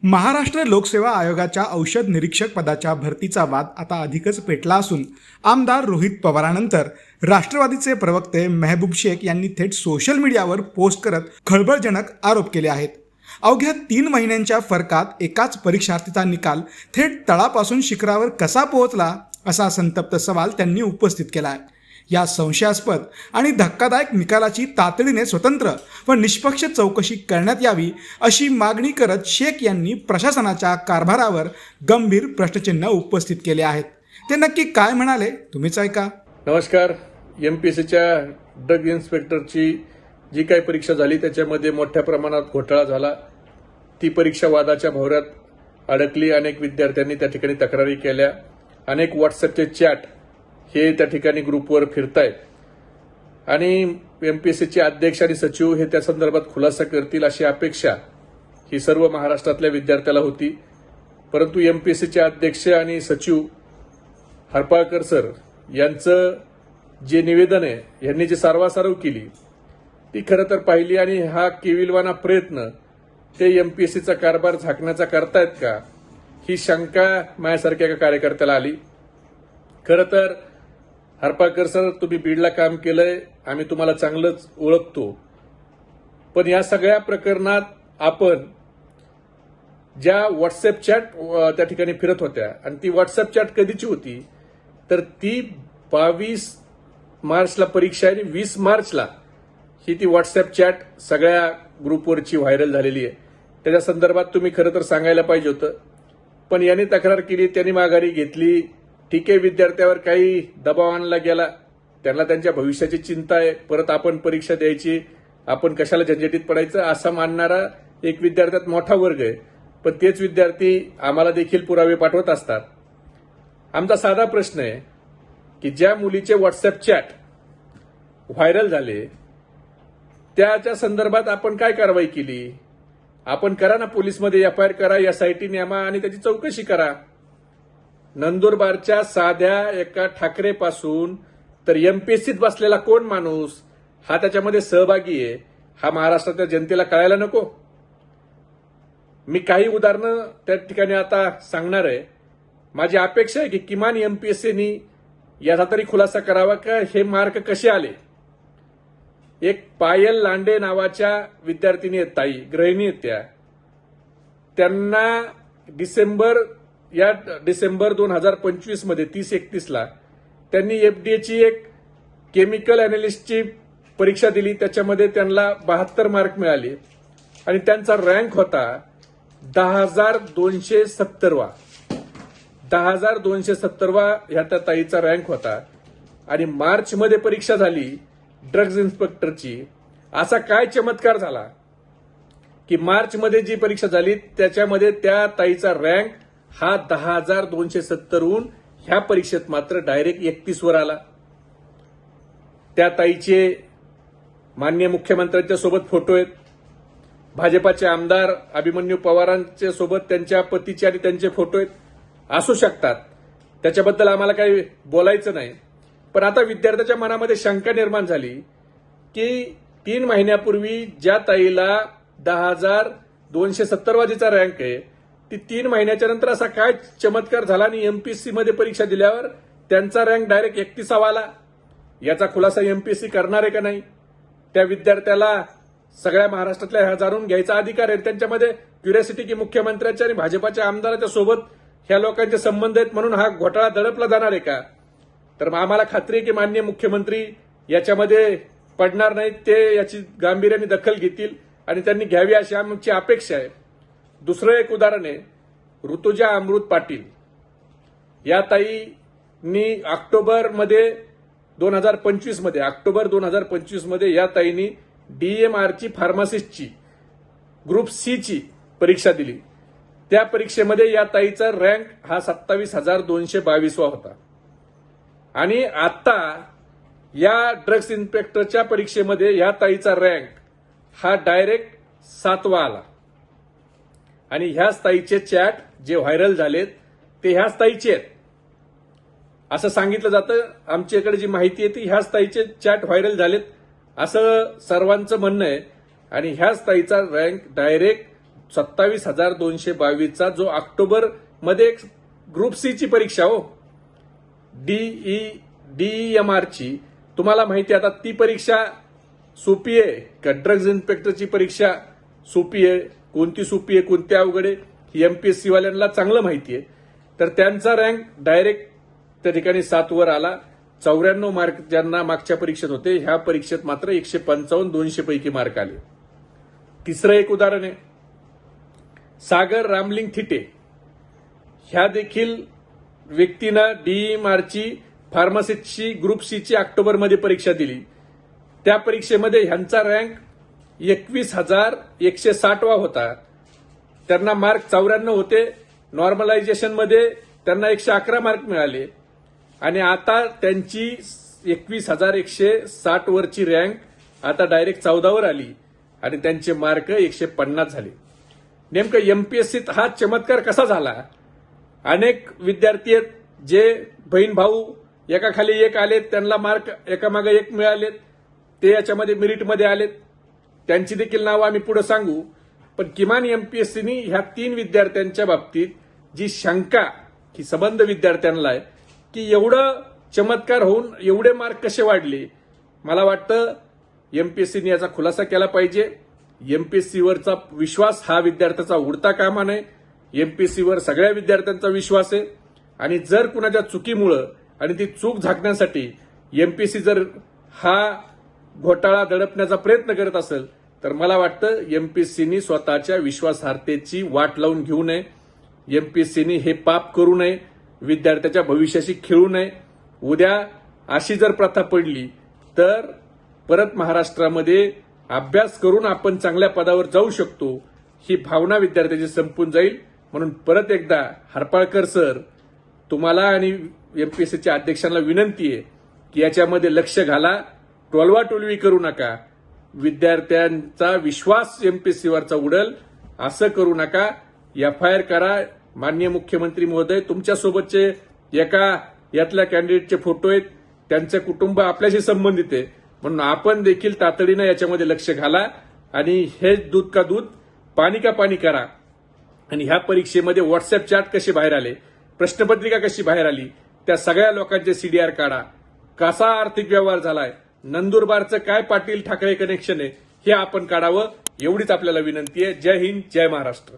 महाराष्ट्र लोकसेवा आयोगाच्या औषध निरीक्षक पदाच्या भरतीचा वाद आता अधिकच पेटला असून आमदार रोहित पवारांनंतर राष्ट्रवादीचे प्रवक्ते मेहबूब शेख यांनी थेट सोशल मीडियावर पोस्ट करत खळबळजनक आरोप केले आहेत. अवघ्या 3 महिन्यांच्या फरकात एकाच परीक्षार्थीचा निकाल थेट तळापासून शिखरावर कसा पोहोचला असा संतप्त सवाल त्यांनी उपस्थित केला आहे. या संशयास्पद आणि धक्कादायक निकालाची तातडीने स्वतंत्र व निष्पक्ष चौकशी करण्यात यावी अशी मागणी करत शेख यांनी प्रशासनाच्या कारभारावर गंभीर प्रश्नचिन्ह उपस्थित केले आहेत. ते नक्की काय म्हणाले तुम्हीच ऐका. नमस्कार. एमपीएससीच्या ड्रग इन्स्पेक्टरची जी काही परीक्षा झाली त्याच्यामध्ये मोठ्या प्रमाणात घोटाळा झाला. ती परीक्षा वादाच्या भोवऱ्यात अडकली. अनेक विद्यार्थ्यांनी त्या ठिकाणी तक्रारी केल्या. अनेक व्हॉट्सअपचे चॅट हे त्या ठिकाणी ग्रुपवर फिरतायत आणि एमपीएससीचे अध्यक्ष आणि सचिव हे त्या संदर्भात खुलासा करतील अशी अपेक्षा ही सर्व महाराष्ट्रातल्या विद्यार्थ्याला होती. परंतु एमपीएससीचे अध्यक्ष आणि सचिव हरपाळकर सर यांचं जे निवेदन आहे, यांनी जी सारवासारव केली ती खरं तर पाहिली आणि हा केविलवाना प्रयत्न ते एमपीएससीचा कारभार झाकण्याचा करतायत का ही शंका माझ्यासारख्या एका कार्यकर्त्याला आली. खरं तर हरपाळकर सर, तुम्ही बीडला काम केलंय, आम्ही तुम्हाला चांगलंच ओळखतो. पण या सगळ्या प्रकरणात आपण ज्या व्हॉट्सअप चॅट त्या ठिकाणी फिरत होत्या आणि ती व्हॉट्सअप चॅट कधीची होती तर ती 22 मार्चला परीक्षा आहे आणि 20 मार्चला ही ती व्हॉट्सअप चॅट सगळ्या ग्रुपवरची व्हायरल झालेली आहे. त्याच्या संदर्भात तुम्ही खरं तर सांगायला पाहिजे होतं. पण यांनी तक्रार केली, त्यांनी माघारी घेतली. ठीक आहे, विद्यार्थ्यावर काही दबाव आणला गेला, त्यांना त्यांच्या भविष्याची चिंता आहे, परत आपण परीक्षा द्यायची, आपण कशाला झंझटीत पडायचं असं मानणारा एक विद्यार्थ्यात मोठा वर्ग आहे. पण तेच विद्यार्थी आम्हाला देखील पुरावे पाठवत असतात. आमचा साधा प्रश्न आहे की ज्या मुलीचे व्हॉट्सअप चॅट व्हायरल झाले त्याच्या संदर्भात आपण काय कारवाई केली? आपण करा ना, पोलीसमध्ये एफआयआर करा, एसआयटी नेमा आणि त्याची चौकशी करा. नंदुरबारच्या साध्या एका ठाकरेपासून तर एमपीएससीत बसलेला कोण माणूस हा त्याच्यामध्ये सहभागी आहे हा महाराष्ट्राच्या जनतेला कळायला नको? मी काही उदाहरणं त्या ठिकाणी आता सांगणार आहे. माझी अपेक्षा आहे की किमान एमपीएससीनी याचा तरी खुलासा करावा का हे मार्क कसे आले. एक पायल लांडे नावाच्या विद्यार्थिनी आहेत, ताई गृहिणी आहेत त्यांना डिसेंबर 2025 मध्ये 30-31 त्यांनी एफडीएची एक केमिकल अॅनालिस्टची परीक्षा दिली. त्याच्यामध्ये त्यांना 72 मार्क मिळाले आणि त्यांचा रँक होता 10,270वा. 10,270वा ह्या त्या ताईचा रँक होता. आणि मार्चमध्ये परीक्षा झाली ड्रग्ज इन्स्पेक्टरची. असा काय चमत्कार झाला की मार्चमध्ये जी परीक्षा झाली त्याच्यामध्ये त्या ताईचा रँक हा 10,270हून ह्या परीक्षेत मात्र डायरेक्ट 31 वर आला. त्या ताईचे माननीय मुख्यमंत्र्यांच्या सोबत फोटो आहेत. भाजपाचे आमदार अभिमन्यू पवारांच्या सोबत त्यांच्या पतीचे आणि त्यांचे फोटो आहेत. असू शकतात, त्याच्याबद्दल आम्हाला काही बोलायचं नाही. पण आता विद्यार्थ्याच्या मनामध्ये शंका निर्माण झाली की 3 महिन्यापूर्वी ज्या ताईला 10,270वा जिचा रँक आहे ती 3 महिन्याच्या नंतर असा काय चमत्कार झाला आणि एमपीएससी मध्ये परीक्षा दिल्यावर त्यांचा रँक डायरेक्ट 31वा आला. याचा खुलासा एमपीएससी करणार आहे का नाही? त्या विद्यार्थ्याला सगळ्या महाराष्ट्रातल्या ह्या जाणून घ्यायचा अधिकार आहे. त्यांच्यामध्ये क्युरियोसिटी की मुख्यमंत्र्यांच्या आणि भाजपाच्या आमदाराच्या सोबत ह्या लोकांचे संबंध आहेत म्हणून हा घोटाळा दडपला जाणार आहे का? तर आम्हाला खात्री आहे की माननीय मुख्यमंत्री याच्यामध्ये पडणार नाहीत. ते याची गांभीर्याने दखल घेतील आणि त्यांनी घ्यावी अशी आमची अपेक्षा आहे. दुसरं एक उदाहरण आहे, ऋतुजा अमृत पाटील या ताईंनी ऑक्टोबर 2025 मध्ये या ताईंनी डीएमआरची फार्मासिस्टची ग्रुप सी ची परीक्षा दिली. त्या परीक्षेमध्ये या ताईचा रँक हा 27,222वा होता. आणि आता या ड्रग्स इन्स्पेक्टरच्या परीक्षेमध्ये या ताईचा रँक हा डायरेक्ट 7वा आला. आणि ह्याच ताईचे चॅट जे व्हायरल झालेत ते ह्याच ताईचे आहेत असं सांगितलं जातं. आमच्याकडे जी माहिती आहे ती ह्याच ताईचे चॅट व्हायरल झालेत असं सर्वांचं म्हणणं आहे. आणि ह्याच ताईचा रँक डायरेक्ट 27,222चा जो ऑक्टोबर मध्ये ग्रुप सी ची परीक्षा हो DEMR ची, तुम्हाला माहिती आहे आता ती परीक्षा सोपी आहे का? ड्रग्ज इन्स्पेक्टरची परीक्षा सोपी आहे, कोणती सोपी आहे कोणती अवघड आहे ही एमपीएससी वाल्यांना चांगलं माहिती आहे. तर त्यांचा रँक डायरेक्ट त्या ठिकाणी 7 वर आला. 94 मार्क ज्यांना मागच्या परीक्षेत होते, ह्या परीक्षेत मात्र 155 200 पैकी मार्क आले. तिसरं एक उदाहरण आहे सागर रामलिंग थिटे, ह्या देखील व्यक्तीनं DEMRची फार्मसिस्टची ग्रुप सी ची ऑक्टोबरमध्ये परीक्षा दिली. त्या परीक्षेमध्ये ह्यांचा रँक 21,160 होता. त्यांना मार्क 94 होते. नॉर्मलायझेशनमध्ये त्यांना 111 मार्क मिळाले आणि आता त्यांची 21,160 वरची रँक आता डायरेक्ट 14 वर आली आणि त्यांचे मार्क 150 झाले. नेमकं एमपीएससीत हा चमत्कार कसा झाला? अनेक विद्यार्थी आहेत जे बहीण भाऊ एकाखाली एक आलेत, त्यांना मार्क एकामागे एक मिळालेत, ते याच्यामध्ये मेरिटमध्ये आलेत. त्यांची देखील नावं आम्ही पुढे सांगू. पण किमान एमपीएससीनी ह्या 3 विद्यार्थ्यांच्या बाबतीत जी शंका ही संबंध विद्यार्थ्यांना आहे की एवढं चमत्कार होऊन एवढे मार्क कसे वाढले, मला वाटतं एमपीएससीने याचा खुलासा केला पाहिजे. एमपीएससीवरचा विश्वास हा विद्यार्थ्याचा उडता कामा नये. एमपीएससीवर सगळ्या विद्यार्थ्यांचा विश्वास आहे आणि जर कुणाच्या चुकीमुळं आणि ती चूक झाकण्यासाठी एमपीएससी जर हा घोटाळा दडपण्याचा प्रयत्न करत असेल तर मला वाटतं एमपीएससीनी स्वतःच्या विश्वासार्हतेची वाट लावून घेऊ नये. एमपीएससीनी हे पाप करू नये, विद्यार्थ्याच्या भविष्याशी खेळू नये. उद्या अशी जर प्रथा पडली तर परत महाराष्ट्रामध्ये अभ्यास करून आपण चांगल्या पदावर जाऊ शकतो ही भावना विद्यार्थ्याची संपून जाईल. म्हणून परत एकदा हरपाळकर सर, तुम्हाला आणि एमपीएससीच्या अध्यक्षांना विनंती आहे की याच्यामध्ये लक्ष घाला, टोलवाटोलवी करू नका. विद्यार्थ्यांचा विश्वास एमपीएससीवरचा उडल असं करू नका. एफआयआर करा. माननीय मुख्यमंत्री महोदय, तुमच्यासोबतचे एका यातल्या कॅन्डिडेटचे फोटो आहेत, त्यांचे कुटुंब आपल्याशी संबंधित आहे. म्हणून आपण देखील तातडीनं याच्यामध्ये लक्ष घाला आणि हे दूध का दूध पाणी का पाणी करा. आणि ह्या परीक्षेमध्ये व्हॉट्सअप चॅट कसे बाहेर आले, प्रश्नपत्रिका कशी बाहेर आली, त्या सगळ्या लोकांचे सीडीआर काढा. कसा आर्थिक व्यवहार झालाय, नंदुरबारचं काय पाटील ठाकरे कनेक्शन आहे हे आपण काढावं, एवढीच आपल्याला विनंती आहे. जय हिंद, जय महाराष्ट्र.